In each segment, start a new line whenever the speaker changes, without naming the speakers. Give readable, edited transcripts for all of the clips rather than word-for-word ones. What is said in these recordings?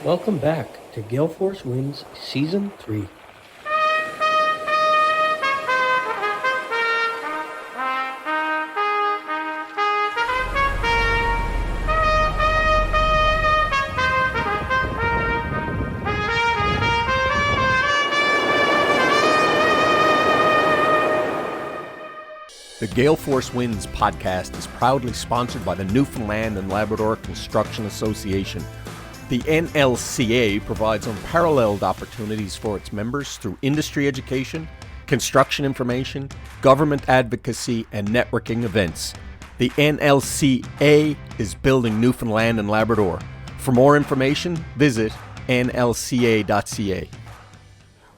Welcome back to Gale Force Winds Season 3.
The Gale Force Winds podcast is proudly sponsored by the Newfoundland and Labrador Construction Association. The NLCA provides unparalleled opportunities for its members through industry education, construction information, government advocacy, and networking events. The NLCA is building Newfoundland and Labrador. For more information, visit nlca.ca.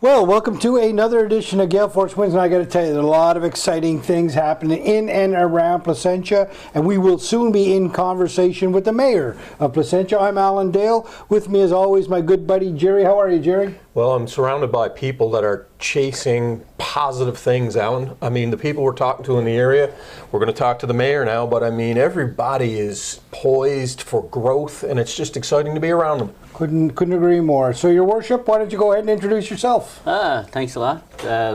Well, welcome to another edition of Gale Force Winds, and I got to tell you, there's a lot of exciting things happening in and around Placentia, and we will soon be in conversation with the mayor of Placentia. I'm Alan Dale. With me, as always, my good buddy Jerry. How are you, Jerry?
Well, I'm surrounded by people that are chasing positive things, Alan. I mean, the people we're talking to in the area, we're going to talk to the mayor now, but I mean, everybody is poised for growth, and it's just exciting to be around them.
Couldn't agree more. So, Your Worship, why don't you go ahead and introduce yourself?
Thanks a lot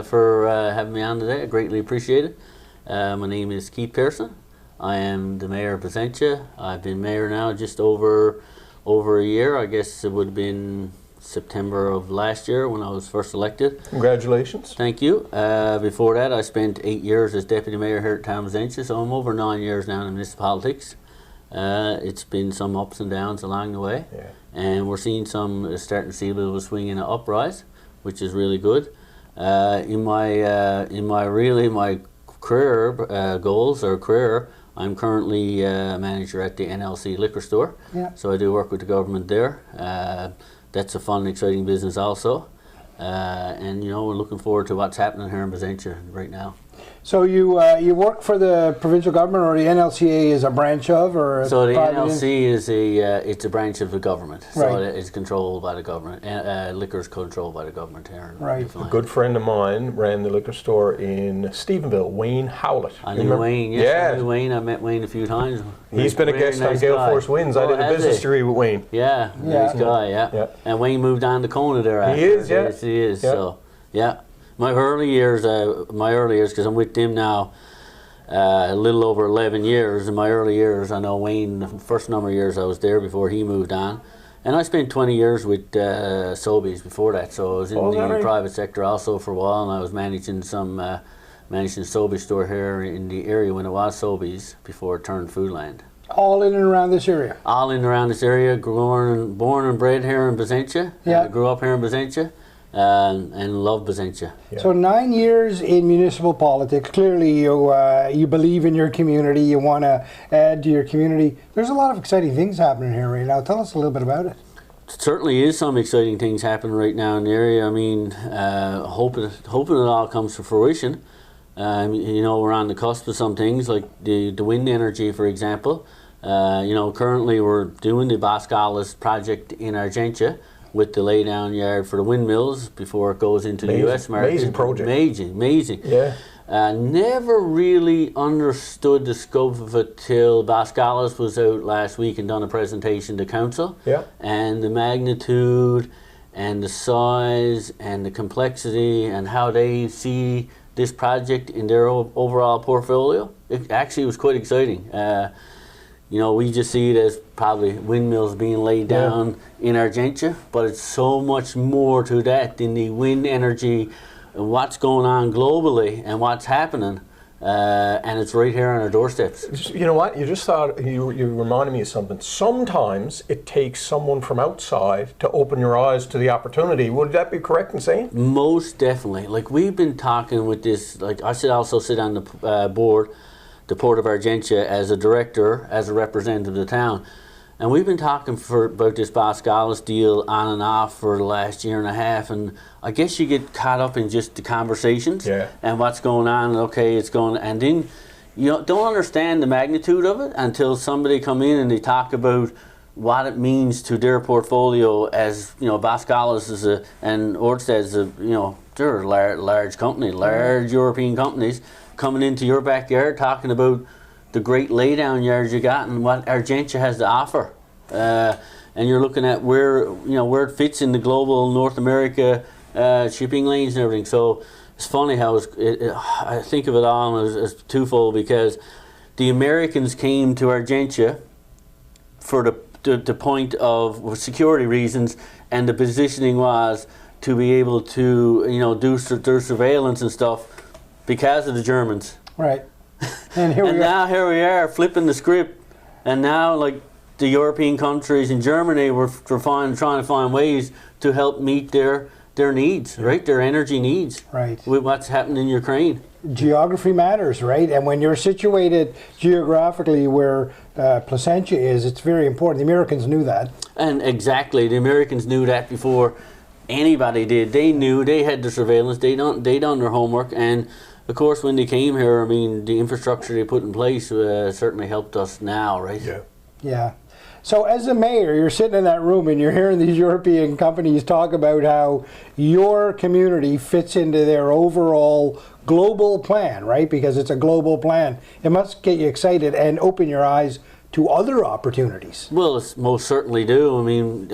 for having me on today. I greatly appreciate it. My name is Pearson. I am the mayor of Placentia. I've been mayor now just over a year. I guess it would have been September of last year when I was first elected.
Congratulations.
Thank you. Before that, I spent 8 years as deputy mayor here at town of Placentia, so I'm over 9 years now in municipal politics. It's been some ups and downs along the way, and we're seeing starting to see a bit of a swing in an uprise, which is really good. In my career goals or career, I'm currently manager at the NLC liquor store. Yeah. So I do work with the government there. That's a fun, exciting business also. And you know, we're looking forward to what's happening here in Placentia right now.
So you work for the provincial government, or the NLCA is a branch of, or
so the NLC is it's a branch of the government. So
right.
It's controlled by the government. Liquor is controlled by the government here.
Right.
A good friend of mine ran the liquor store in Stephenville, Wayne Howlett.
I knew Wayne. Yes, yeah. I knew Wayne. I met Wayne a few times.
He's been a guest on Gale Force Winds. I did a business degree with Wayne.
Yeah, nice guy. Yeah. And Wayne moved on to Kona there. After.
He is. Yeah.
Yes, he is. Yeah. So yeah. My early years, because I'm with them now a little over 11 years. In my early years, I know Wayne, the first number of years I was there before he moved on. And I spent 20 years with Sobeys before that, so I was in the private sector also for a while, and I was managing managing a Sobeys store here in the area when it was Sobeys before it turned Foodland.
All in and around this area?
All in and around this area, born and bred here in Placentia.
Yeah.
Grew up here in Placentia. And love Placentia.
Yeah. So 9 years in municipal politics. Clearly, you believe in your community. You want to add to your community. There's a lot of exciting things happening here right now. Tell us a little bit about it.
Certainly is some exciting things happening right now in the area. I mean, hoping it all comes to fruition. You know, we're on the cusp of some things like the wind energy, for example. You know, currently we're doing the Boscalis project in Argentia, with the laydown yard for the windmills before it goes into the US market.
Amazing project.
Amazing.
Yeah.
Never really understood the scope of it till Boscalis was out last week and done a presentation to council.
Yeah.
And the magnitude and the size and the complexity and how they see this project in their overall portfolio. It actually was quite exciting. You know, we just see it as probably windmills being laid down in Argentia, but it's so much more to that than the wind energy and what's going on globally and what's happening, and it's right here on our doorsteps.
You know what? You just thought, you reminded me of something. Sometimes it takes someone from outside to open your eyes to the opportunity. Would that be correct in saying?
Most definitely. Like, we've been talking with this, like, I should also sit on the board, the Port of Argentia, as a director, as a representative of the town. And we've been talking about this Boscalis deal on and off for the last year and a half, and I guess you get caught up in just the conversations and what's going on, and then you don't understand the magnitude of it until somebody come in and they talk about what it means to their portfolio. As you know, Boscalis and Ørsted is they're a large company, large European companies coming into your backyard talking about the great laydown yards you got and what Argentia has to offer. and you're looking at where it fits in the global North America shipping lanes and everything. So it's funny how I think of it all as twofold, because the Americans came to Argentia for the point of security reasons, and the positioning was to be able to do surveillance and stuff because of the Germans.
Right. And here
here we are flipping the script, and now like the European countries in Germany we're trying to find ways to help meet their needs, right? Their energy needs.
Right.
With what's happened in Ukraine.
Geography matters, right? And when you're situated geographically where Placentia is, it's very important. The Americans knew that.
And exactly, the Americans knew that before anybody did. They knew, they had the surveillance, they done their homework, and of course when they came here, I mean, the infrastructure they put in place certainly helped us now, right?
Yeah.
Yeah. So as a mayor, you're sitting in that room and you're hearing these European companies talk about how your community fits into their overall global plan, right? Because it's a global plan. It must get you excited and open your eyes to other opportunities.
Well, it's most certainly do. I mean,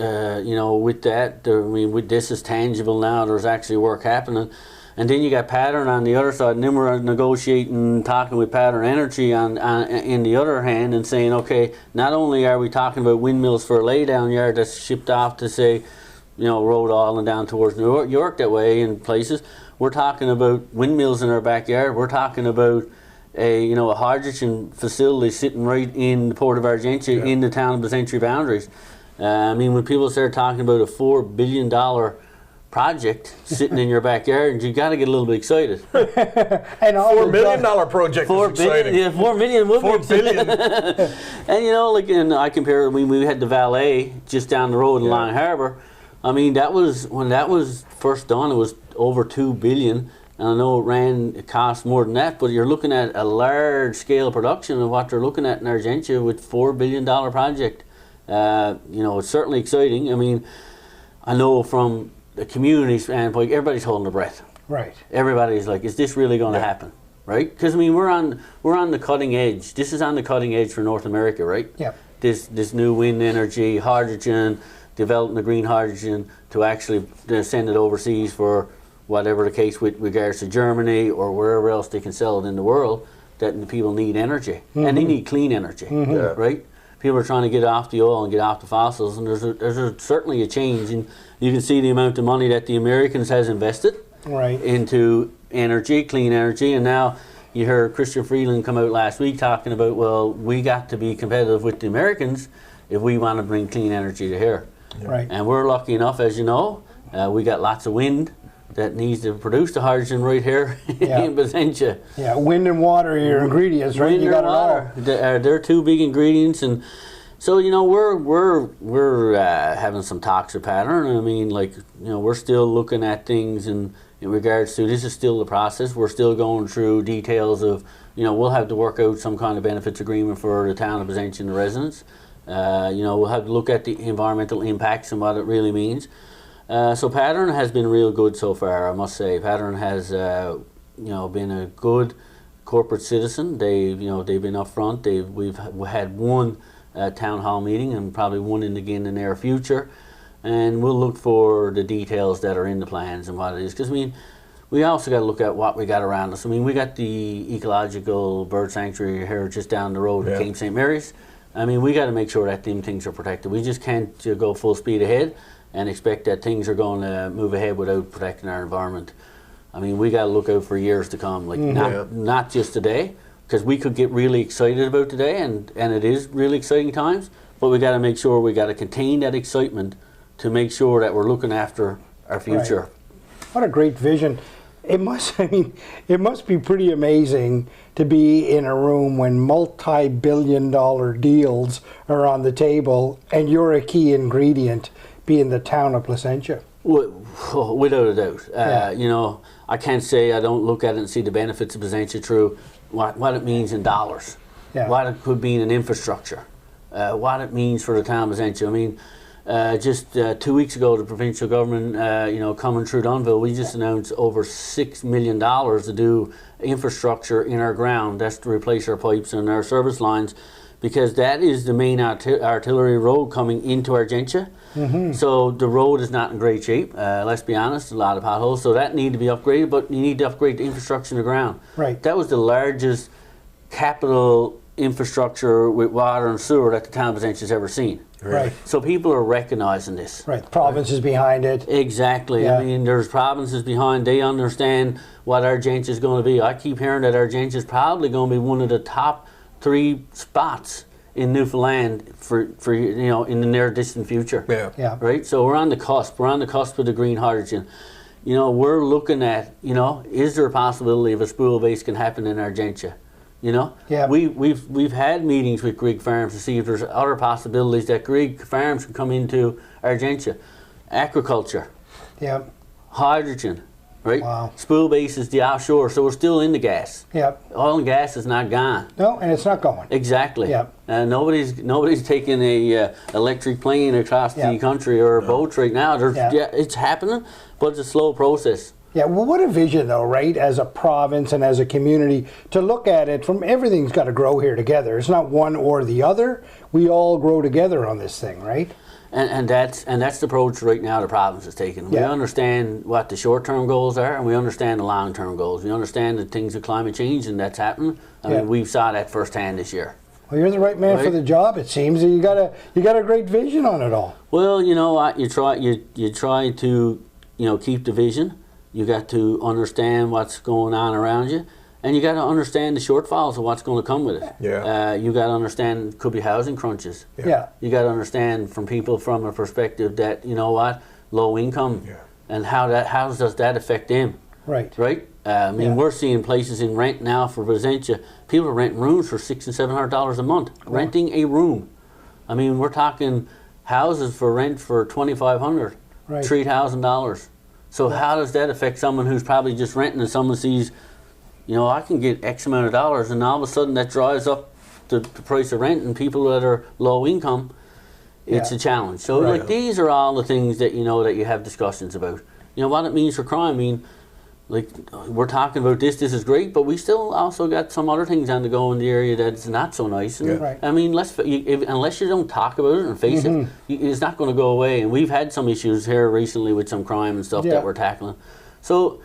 with that, with this is tangible now. There's actually work happening. And then you got Pattern on the other side, and then we're negotiating, talking with Pattern Energy in the other hand, and saying, okay, not only are we talking about windmills for a laydown yard that's shipped off to, say, Rhode Island down towards New York that way in places, we're talking about windmills in our backyard. We're talking about a hydrogen facility sitting right in the port of Argentia, in the town of Placentia boundaries. When people start talking about a $4 billion project sitting in your backyard, you got to get a little bit excited.
And
$4 million project is exciting.
Yeah, $4 million would be
$4 billion.
And I compare. We had the valet just down the road in Long Harbor. I mean, that was when that was first done. It was over $2 billion. And I know it cost more than that, but you're looking at a large scale production of what they're looking at in Argentia with $4 billion project. It's certainly exciting. I mean, I know from the community standpoint, everybody's holding their breath.
Right.
Everybody's like, is this really going to happen? Right? Because we're on the cutting edge. This is on the cutting edge for North America, right?
Yeah.
This new wind energy, hydrogen, developing the green hydrogen to actually send it overseas for whatever the case with regards to Germany or wherever else they can sell it in the world, that the people need energy. And they need clean energy, right? People are trying to get off the oil and get off the fossils, and there's certainly a change. And you can see the amount of money that the Americans has invested into energy, clean energy, and now you heard Christian Freeland come out last week talking about, well, we got to be competitive with the Americans if we want to bring clean energy to here.
Right.
And we're lucky enough, as you know, we got lots of wind that needs to produce the hydrogen right here in Placentia.
Yeah, wind and water are your ingredients, right?
Wind
You got
and
it
water.
all.
They're two big ingredients, and so we're having some talks with Pattern. I mean, we're still looking at things in regards to, this is still the process. We're still going through details of, we'll have to work out some kind of benefits agreement for the town of Placentia and the residents. We'll have to look at the environmental impacts and what it really means. So Pattern has been real good so far, I must say. Pattern has, been a good corporate citizen. They've been upfront. We've had one town hall meeting and probably one in the near future, and we'll look for the details that are in the plans and what it is. Because we also got to look at what we got around us. We got the ecological bird sanctuary here just down the road at Cape St. Mary's. We got to make sure that them things are protected. We just can't go full speed ahead and expect that things are going to move ahead without protecting our environment. We got to look out for years to come, not just today, because we could get really excited about today, and it is really exciting times, but we got to make sure we got to contain that excitement to make sure that we're looking after our future.
Right. What a great vision. It must be pretty amazing to be in a room when multi-billion-dollar deals are on the table and you're a key ingredient, being the town of Placentia.
Without a doubt. I can't say I don't look at it and see the benefits of Placentia through what it means in dollars, what it could mean in infrastructure, what it means for the town of Placentia. Just 2 weeks ago, the provincial government, coming through Dunville, we just announced over $6 million to do infrastructure in our ground. That's to replace our pipes and our service lines, because that is the main artillery road coming into Argentia. So the road is not in great shape. Let's be honest, a lot of potholes. So that need to be upgraded, but you need to upgrade the infrastructure in the ground.
Right.
That was the largest capital infrastructure with water and sewer that the town of Placentia has ever seen.
Right.
So people are recognizing this.
Right. The province is behind it.
Exactly.
Yeah.
I mean, there's provinces behind. They understand what Argentia is going to be. I keep hearing that Argentia is probably going to be one of the top 3 spots in Newfoundland for in the near distant future.
Yeah.
Yeah.
Right. So we're on the cusp. We're on the cusp of the green hydrogen. We're looking at is there a possibility of a spool base can happen in Argentia?
Yeah.
We've had meetings with Greek farms to see if there's other possibilities that Greek farms can come into Argentia. Agriculture,
Yeah.
hydrogen, right?
Wow.
Spool base is the offshore, so we're still in the gas.
Yeah.
Oil and gas is not gone.
No, and it's not going.
Exactly.
Yeah.
Nobody's taking a electric plane across
Yeah.
the country or a boat right now.
Yeah.
It's happening, but it's a slow process.
Yeah, well, what a vision, though, right, as a province and as a community, to look at it from everything's got to grow here together. It's not one or the other. We all grow together on this thing, right?
And that's the approach right now the province is taking. We
Yeah.
understand what the short-term goals are, and we understand the long-term goals. We understand the things of climate change, and that's happening. I
Yeah.
mean, we saw that firsthand this year.
Well, you're the right man for
Right.
the job, it seems. You got a great vision on it all.
Well, you know what? You try to keep the vision. You got to understand what's going on around you, and you got to understand the shortfalls of what's going to come with it.
Yeah.
You got to understand could be housing crunches.
Yeah.
You got to understand from people from a perspective that low income,
Yeah.
and how does that affect them?
Right.
Right. I mean,
Yeah.
we're seeing places in rent now for Placentia. People are renting rooms for $600 and $700 a month. Renting a room. I mean, we're talking houses for rent for $2,500,
Right.
$3,000. So how does that affect someone who's probably just renting and someone sees, I can get X amount of dollars, and all of a sudden that drives up the price of rent, and people that are low income, it's
Yeah.
a challenge. So
Right.
these are all the things that that you have discussions about. What it means for crime. I mean, we're talking about this is great, but we still also got some other things on the go in the area that's not so nice. And,
Yeah.
Right.
I mean, unless you don't talk about it and face it, it's not going to go away. And we've had some issues here recently with some crime and stuff
Yeah.
that we're tackling. So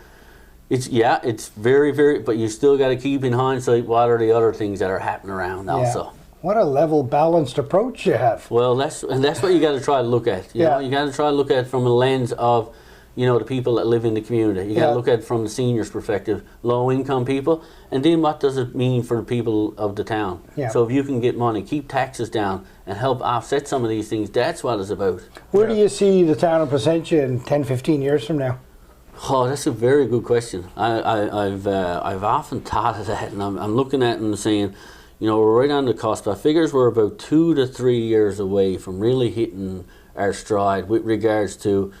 it's very, very, but you still got to keep in hindsight what are the other things that are happening around also.
What a level, balanced approach you have.
Well, that's what you got to try to look at. You
Yeah.
know, you got to try to look at it from a lens of, the people that live in the community. You got
Yeah.
to look at it from the seniors' perspective, low-income people, and then what does it mean for the people of the town?
Yeah.
So if you can get money, keep taxes down, and help offset some of these things, that's what it's about.
Where do you see the town of Placentia in 10, 15 years from now?
Oh, that's a very good question. I've often thought of that, and I'm looking at it and saying, we're right on the cusp. I figures we're about 2 to 3 years away from really hitting our stride with regards to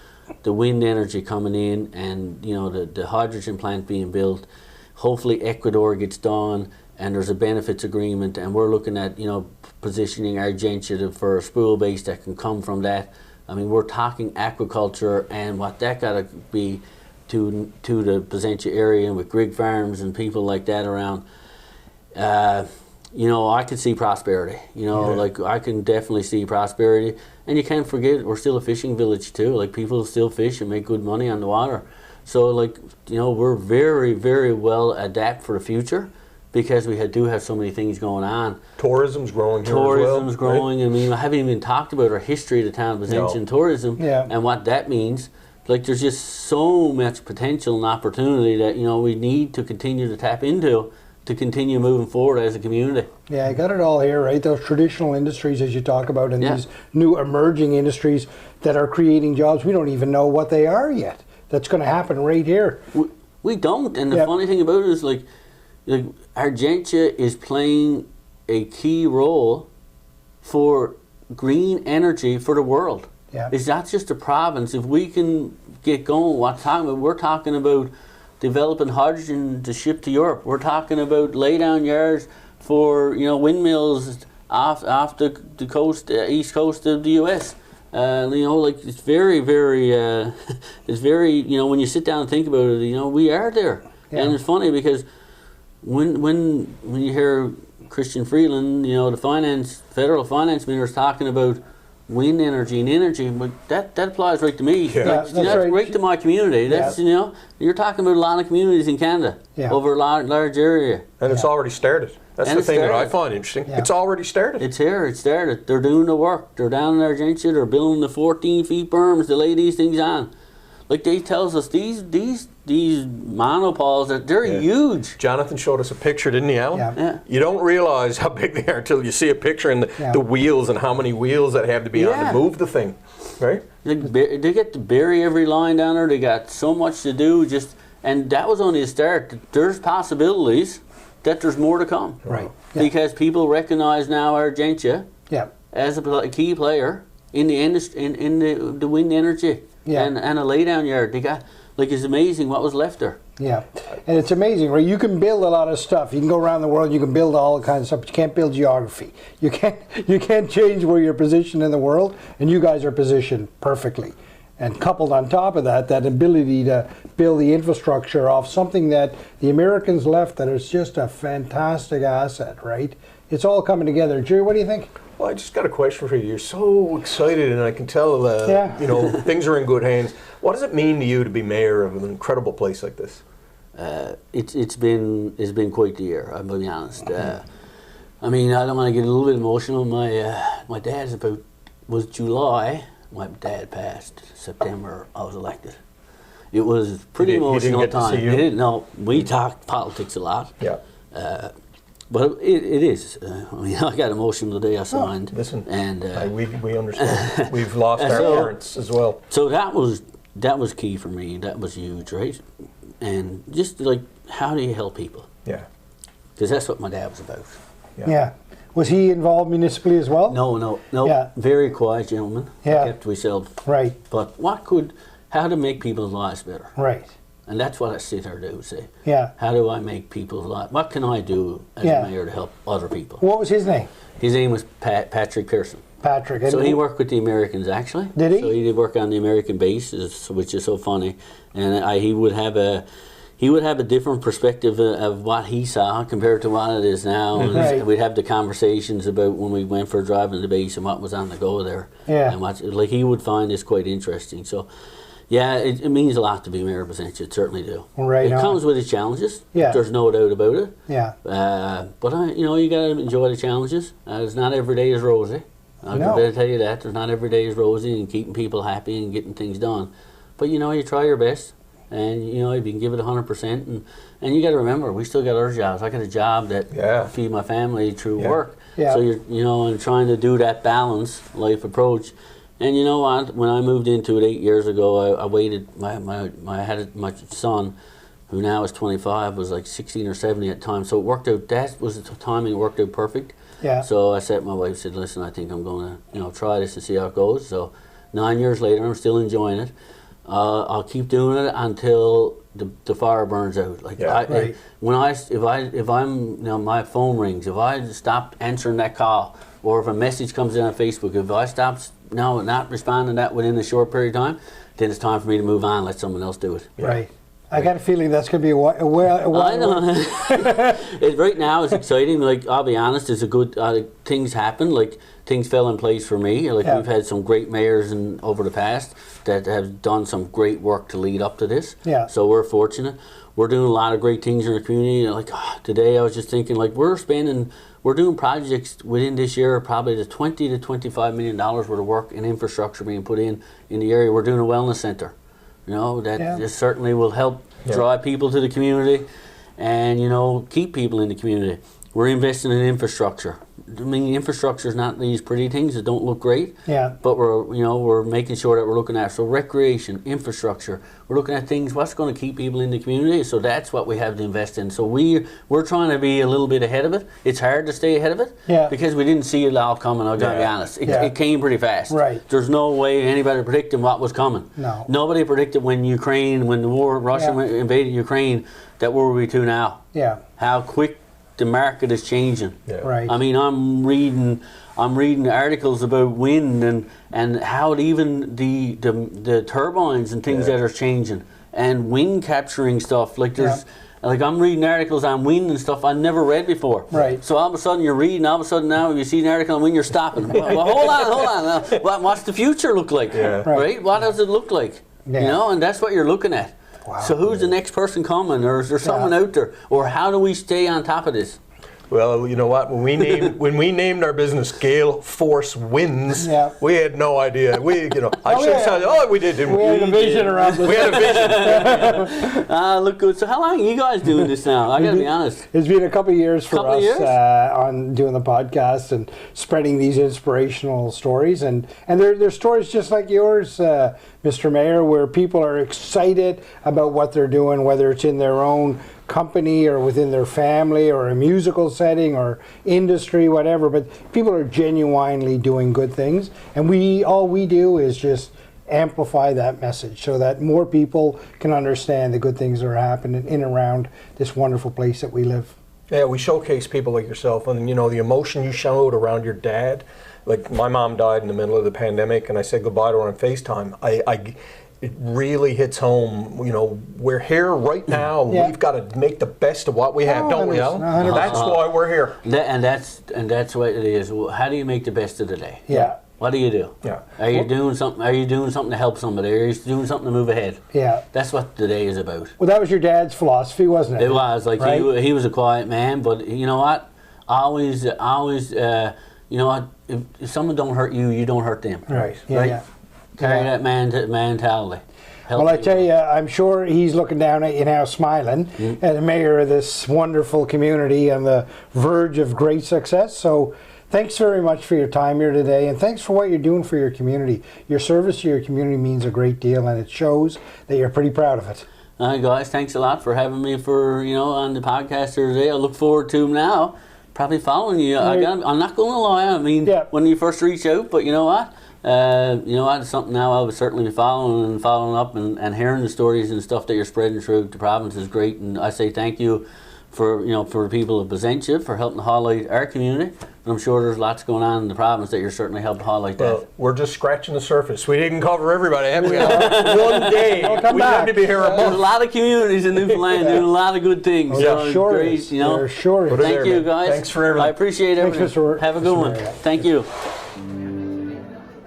the wind energy coming in, and the hydrogen plant being built. Hopefully Ecuador gets done, and there's a benefits agreement, and we're looking at positioning Argentia for a spool base that can come from that. I mean, we're talking aquaculture and what that got to be to the Placentia area, and with Greek farms and people like that around. I can see prosperity. I can definitely see prosperity. And you can't forget, we're still a fishing village too. People still fish and make good money on the water. So we're very, very well adapt for the future, because we do have so many things going on.
Tourism's growing here
Tourism's
as well.
growing. I mean, I haven't even talked about our history of the town of Placentia and tourism and what that means. There's just so much potential and opportunity that we need to continue to tap into to continue moving forward as a community.
Yeah, I got it all here, right? Those traditional industries, as you talk about, and
Yeah.
these new emerging industries that are creating jobs. We don't even know what they are yet. That's going to happen right here.
We don't, and the
Yeah.
funny thing about it is Argentia is playing a key role for green energy for the world.
Yeah.
It's not just a province. If we can get going, we're talking about developing hydrogen to ship to Europe. We're talking about lay down yards for windmills off the coast, east coast of the U.S. It's very, very, it's very, when you sit down and think about it, we are there.
Yeah.
And it's funny because when you hear Christian Freeland, you know, the federal finance minister is talking about wind energy and energy, but that applies right to me.
Yeah.
Like, that's right to my community. That's you know, you're talking about a lot of communities in Canada over a large area.
And it's already started. That's the thing that I find interesting. Yeah. It's already started.
It's here. It started. They're doing the work. They're down in Argentia. They're building the 14 feet berms to lay these things on. Like they tells us, these monopoles, they're huge.
Jonathan showed us a picture, didn't he, Alan?
Yeah.
You don't realize how big they are until you see a picture and the wheels and how many wheels that have to be on to move the thing, right?
They get to bury every line down there. They got so much to do. And that was only a start. There's possibilities that there's more to come.
Right.
Because people recognize now Argentia as a key player in the industry, in the wind energy. And a laydown yard. They got, like, it's amazing what was left there.
Yeah, and it's amazing, right? You can build a lot of stuff. You can go around the world. You can build all kinds of stuff, but you can't build geography. You can't change where you're positioned in the world, and you guys are positioned perfectly. And coupled on top of that, that ability to build the infrastructure off something that the Americans left that is just a fantastic asset, right? It's all coming together. Jerry, what do you think?
Well, I just got a question for you. You're so excited, and I can tell, you know, things are in good hands. What does it mean to you to be mayor of an incredible place like this?
It's been quite the year, I'll be honest. I mean, I don't want to get a little bit emotional. My dad's was July. My dad passed. September, I was elected. It was pretty emotional time.
He didn't
No, we talked politics a lot.
Yeah.
But it is. I mean, I got emotional the day I signed.
Listen,
and
we understand. We've lost our parents as well.
So that was key for me. That was huge, right? And just like, how do you help people?
Yeah.
Because that's what my dad was about.
Yeah. Was he involved municipally as well?
No.
Yeah.
Very quiet gentleman.
Yeah.
Kept to himself.
Right.
But how to make people's lives better.
Right.
And that's what I sit here to say.
Yeah.
How do I make people's lives? What can I do as a mayor to help other people?
What was his name?
His name was Patrick Pearson.
Patrick.
So he worked with the Americans, actually.
Did he?
So he did work on the American bases, which is so funny. And he would have a different perspective of what he saw compared to what it is now. And
Right.
we'd have the conversations about when we went for a drive in the base and what was on the go there.
Yeah.
And he would find this quite interesting. So, yeah, it means a lot to be mayor of Placentia. It certainly do.
Right
It
on.
comes with its challenges.
Yeah.
There's no doubt about it.
Yeah.
But you got to enjoy the challenges. It's not every day is rosy. I can better tell you that. There's not every day is rosy and keeping people happy and getting things done. But you try your best, and if you can give it 100%, and you got to remember, we still got our jobs. I got a job that feed my family through work.
Yeah.
So you're and trying to do that balanced life approach. And you know what? When I moved into it 8 years ago, I waited. My son, who now is 25, was like 16 or 17 at the time. So it worked out. That was the timing. It worked out perfect.
Yeah.
So I said, my wife said, listen, I think I'm going to try this and see how it goes. So 9 years later, I'm still enjoying it. I'll keep doing it until the fire burns out. Like if I'm my phone rings, if I stop answering that call, or if a message comes in on Facebook, if I stop not responding to that within a short period of time, then it's time for me to move on. Let someone else do it.
Right. I got a feeling that's going to be a while.
I know. Right now it's exciting. Like, I'll be honest, it's a good things happen. Like, things fell in place for me. Like, we've had some great mayors over the past that have done some great work to lead up to this.
Yeah.
So we're fortunate. We're doing a lot of great things in the community. Like, today I was just thinking, like, we're doing projects within this year, probably the $20 to $25 million worth of work and infrastructure being put in the area. We're doing a wellness center. That certainly will help draw people to the community and, keep people in the community. We're investing in infrastructure. I mean, infrastructure is not these pretty things that don't look great.
Yeah.
But we're making sure that we're looking at. So recreation, infrastructure. We're looking at things, what's going to keep people in the community. So that's what we have to invest in. So we're trying to be a little bit ahead of it. It's hard to stay ahead of it.
Yeah.
Because we didn't see it all coming, I've got to be honest. It came pretty fast.
Right.
There's no way anybody predicting what was coming.
No.
Nobody predicted when Russia invaded Ukraine, that where were we to now?
Yeah.
How quick the market is changing.
Yeah.
Right.
I mean, I'm reading articles about wind and how even the turbines and things that are changing, and wind capturing stuff. Like Like I'm reading articles on wind and stuff I never read before.
Right.
So all of a sudden you're reading, all of a sudden now you see an article on wind, you're stopping. Well, hold on. Now, what's the future look like?
Yeah.
Right. What does it look like?
Yeah.
You know, and that's what you're looking at.
Wow.
So who's the next person coming, or is there someone out there, or how do we stay on top of this?
Well, you know what? When we named our business Gale Force Winds,
Yeah.
we had no idea. I should have said, we did, didn't
We had a vision around this.
We had a vision.
Look good. So how long are you guys doing this now? I got to be honest.
It's been a couple of years for
Couple of
us
years?
On doing the podcast and spreading these inspirational stories, and they're stories just like yours, Mr. Mayor, where people are excited about what they're doing, whether it's in their own company or within their family or a musical setting or industry, whatever, but people are genuinely doing good things, and all we do is just amplify that message so that more people can understand the good things that are happening in and around this wonderful place that we live.
Yeah, we showcase people like yourself, and the emotion you showed around your dad. Like my mom died in the middle of the pandemic, and I said goodbye to her on FaceTime. It really hits home. We're here right now.
Yeah.
We've got to make the best of what we have, don't we, Al?
100%.
That's why we're here.
And that's what it is. Well, how do you make the best of the day?
Yeah.
What do you do?
Yeah.
Are you doing something? Are you doing something to help somebody? Are you doing something to move ahead?
Yeah.
That's what the day is about.
Well, that was your dad's philosophy, wasn't it?
It was like
Right?
he was a quiet man, but you know what? Always, you know what? If someone don't hurt you, you don't hurt them.
Right. Yeah.
Right?
Yeah.
Carry
Yeah.
that mentality. Help
Well, I
people.
tell you, I'm sure he's looking down at you now, smiling, at the mayor of this wonderful community on the verge of great success. So, thanks very much for your time here today, and thanks for what you're doing for your community. Your service to your community means a great deal, and it shows that you're pretty proud of it.
All right, guys, thanks a lot for having me on the podcast here today. I look forward to them now. Probably following you. I'm not going to lie. I mean, when you first reach out, but you know what? It's something now I would certainly be following up and hearing the stories and stuff that you're spreading through the province is great. And I say thank you for the people of Placentia for helping highlight our community. And I'm sure there's lots going on in the province that you're certainly helping highlight that.
Well, we're just scratching the surface. We didn't cover everybody, have we? One day.
come
We
back.
need to be here a
There's a
month.
lot of communities in Newfoundland doing a lot of good things.
Yeah,
So
sure
great,
is. There sure is.
Put it
Thank
there,
you,
man.
guys.
Thanks for everything.
I appreciate
Thanks,
everything.
Mr.
Have a good one.
Mayor.
Thank you.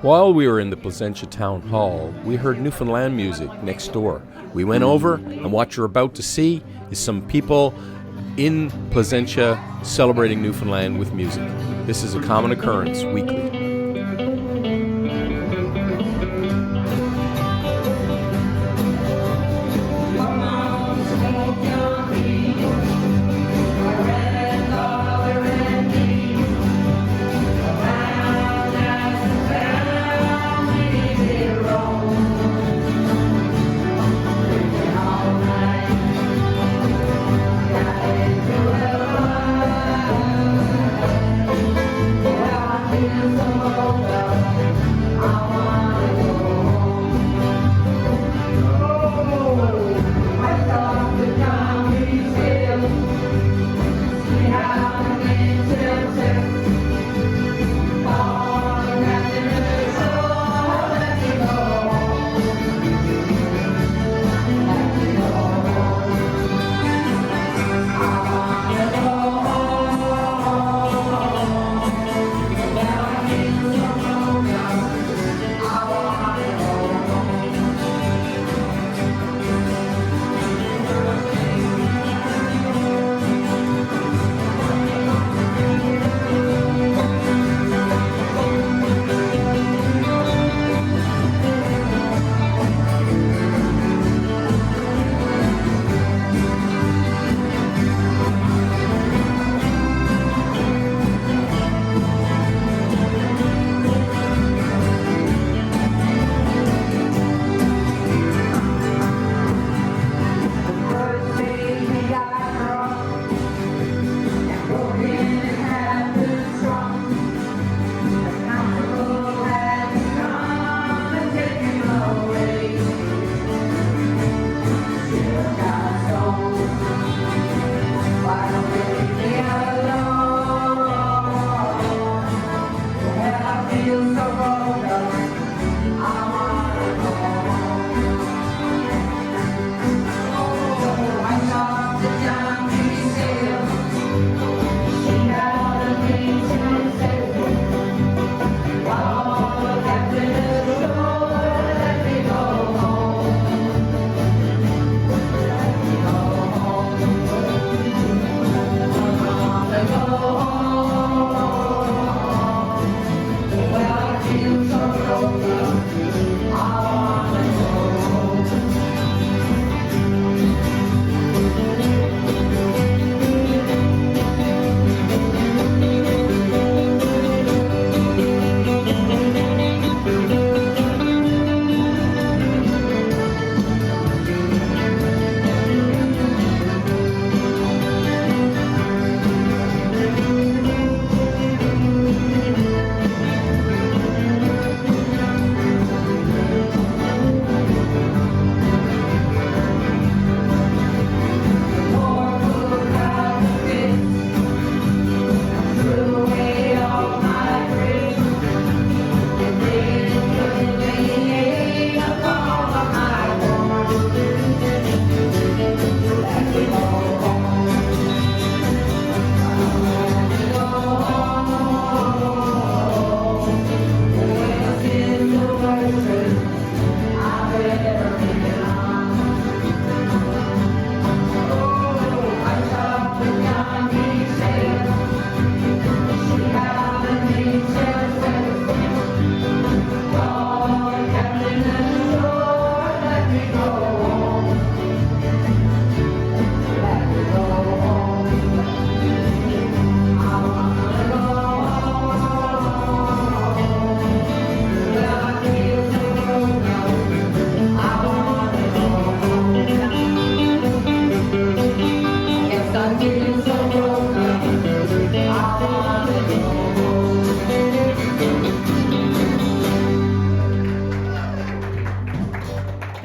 While we were in the Placentia Town Hall, we heard Newfoundland music next door. We went over, and what you're about to see is some people in Placentia celebrating Newfoundland with music. This is a common occurrence weekly.
Thank you.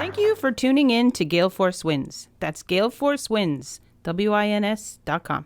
Thank you for tuning in to Gale Force Winds. That's Gale Force Winds, WINS.com.